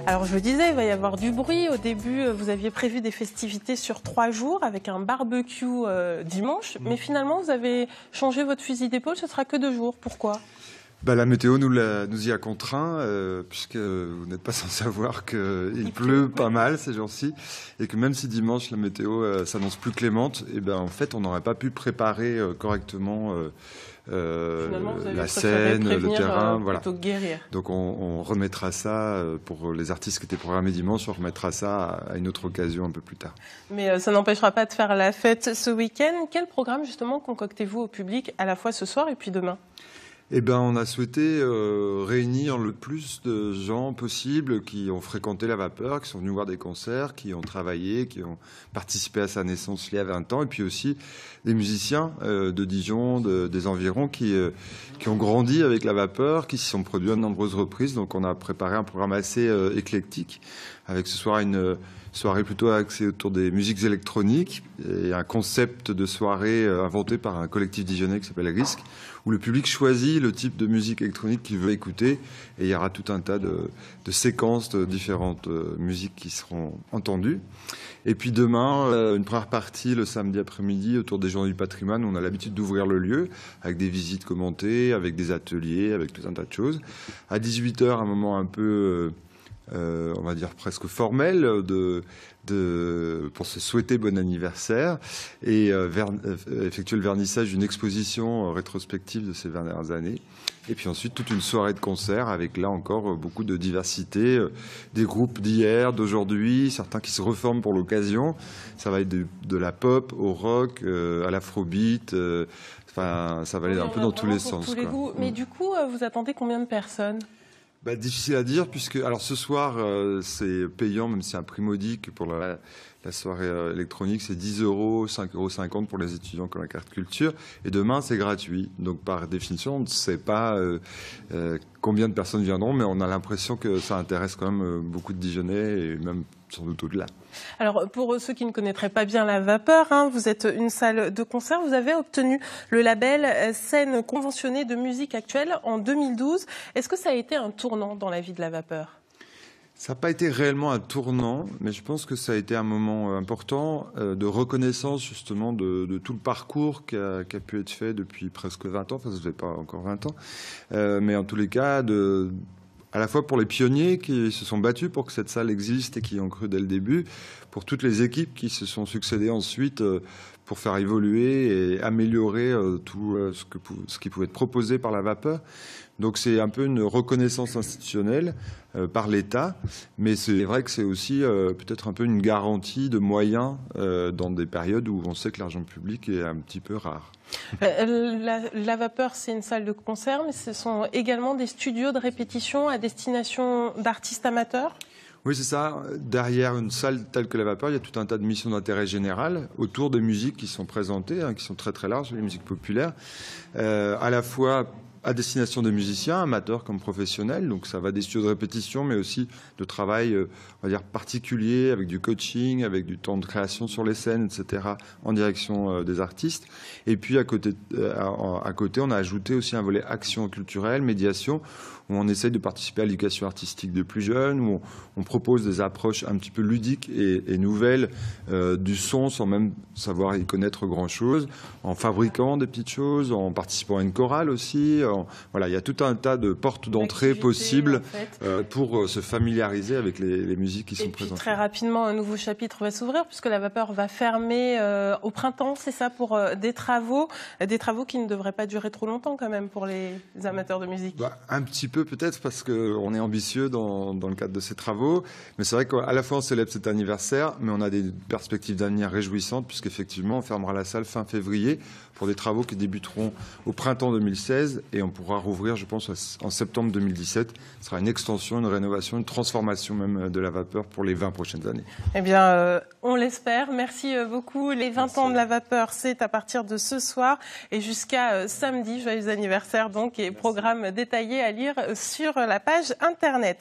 Alors je vous disais, il va y avoir du bruit. Au début, vous aviez prévu des festivités sur 3 jours avec un barbecue dimanche. Mais finalement, vous avez changé votre fusil d'épaule, ce sera que 2 jours. Pourquoi ? La météo nous y a contraints, puisque vous n'êtes pas sans savoir qu'il pleut pas mal ces jours-ci, et que même si dimanche la météo s'annonce plus clémente, en fait on n'aurait pas pu préparer correctement la scène, le terrain. Voilà. Donc on remettra ça pour les artistes qui étaient programmés dimanche, on remettra ça à une autre occasion un peu plus tard. Mais ça n'empêchera pas de faire la fête ce week-end. Quel programme justement concoctez-vous au public à la fois ce soir et puis demain ? On a souhaité réunir le plus de gens possible qui ont fréquenté la Vapeur, qui sont venus voir des concerts, qui ont travaillé, qui ont participé à sa naissance il y a 20 ans, et puis aussi des musiciens de Dijon, des environs, qui ont grandi avec la Vapeur, qui s'y sont produits à de nombreuses reprises. Donc on a préparé un programme assez éclectique, avec ce soir une soirée plutôt axée autour des musiques électroniques et un concept de soirée inventé par un collectif dijonnais qui s'appelle Risque, où le public choisit le type de musique électronique qu'il veut écouter, et il y aura tout un tas de séquences de différentes musiques qui seront entendues. Et puis demain, une première partie le samedi après-midi autour des Journées du patrimoine. On a l'habitude d'ouvrir le lieu avec des visites commentées, avec des ateliers, avec tout un tas de choses. À 18h, un moment un peu on va dire presque formel pour se souhaiter bon anniversaire et effectuer le vernissage d'une exposition rétrospective de ces 20 dernières années. Et puis ensuite toute une soirée de concert avec là encore beaucoup de diversité, des groupes d'hier, d'aujourd'hui, certains qui se reforment pour l'occasion. Ça va être de la pop au rock, à l'afrobeat, ça va aller un peu dans tous les sens. Tous les goûts. Mais du coup, vous attendez combien de personnes ? Difficile à dire, puisque alors ce soir c'est payant, même si c'est un prix modique pour la soirée électronique, c'est 10 €, 5,50 € pour les étudiants qui ont la carte culture, et demain c'est gratuit. Donc par définition, on ne sait pas combien de personnes viendront, mais on a l'impression que ça intéresse quand même beaucoup de Dijonnais, et même sans doute au-delà. Alors, pour ceux qui ne connaîtraient pas bien la Vapeur, vous êtes une salle de concert. Vous avez obtenu le label Scène conventionnée de musique actuelle en 2012. Est-ce que ça a été un tournant dans la vie de la Vapeur ? Ça n'a pas été réellement un tournant, mais je pense que ça a été un moment important de reconnaissance justement de tout le parcours qui a pu être fait depuis presque 20 ans. Enfin, ça ne fait pas encore 20 ans. Mais en tous les cas, à la fois pour les pionniers qui se sont battus pour que cette salle existe et qui y ont cru dès le début, pour toutes les équipes qui se sont succédées ensuite pour faire évoluer et améliorer tout ce qui pouvait être proposé par la Vapeur. Donc c'est un peu une reconnaissance institutionnelle par l'État, mais c'est vrai que c'est aussi peut-être un peu une garantie de moyens dans des périodes où on sait que l'argent public est un petit peu rare. La Vapeur, c'est une salle de concert, mais ce sont également des studios de répétition à destination d'artistes amateurs ? Oui, c'est ça. Derrière une salle telle que la Vapeur, il y a tout un tas de missions d'intérêt général autour des musiques qui sont présentées, qui sont très très larges, les musiques populaires, à la fois à destination des musiciens, amateurs comme professionnels. Donc ça va des studios de répétition, mais aussi de travail, on va dire, particulier, avec du coaching, avec du temps de création sur les scènes, etc., en direction des artistes. Et puis à côté, on a ajouté aussi un volet action culturelle, médiation, où on essaye de participer à l'éducation artistique de plus jeunes, où on propose des approches un petit peu ludiques et nouvelles du son, sans même savoir y connaître grand-chose, en fabriquant des petites choses, en participant à une chorale aussi. Voilà, il y a tout un tas de portes d'entrée possibles pour se familiariser avec les musiques qui sont présentes. Très rapidement, un nouveau chapitre va s'ouvrir puisque la Vapeur va fermer au printemps, c'est ça, pour des travaux qui ne devraient pas durer trop longtemps quand même pour les amateurs de musique. Un petit peu peut-être parce qu'on est ambitieux dans le cadre de ces travaux, mais c'est vrai qu'à la fois on célèbre cet anniversaire, mais on a des perspectives d'avenir réjouissantes puisqu'effectivement on fermera la salle fin février pour des travaux qui débuteront au printemps 2016 et on pourra rouvrir, je pense, en septembre 2017. Ce sera une extension, une rénovation, une transformation même de la Vapeur pour les 20 prochaines années. Eh bien, on l'espère. Merci beaucoup. Les 20 ans de la Vapeur, c'est à partir de ce soir et jusqu'à samedi. Joyeux anniversaire donc et programme détaillé à lire sur la page internet.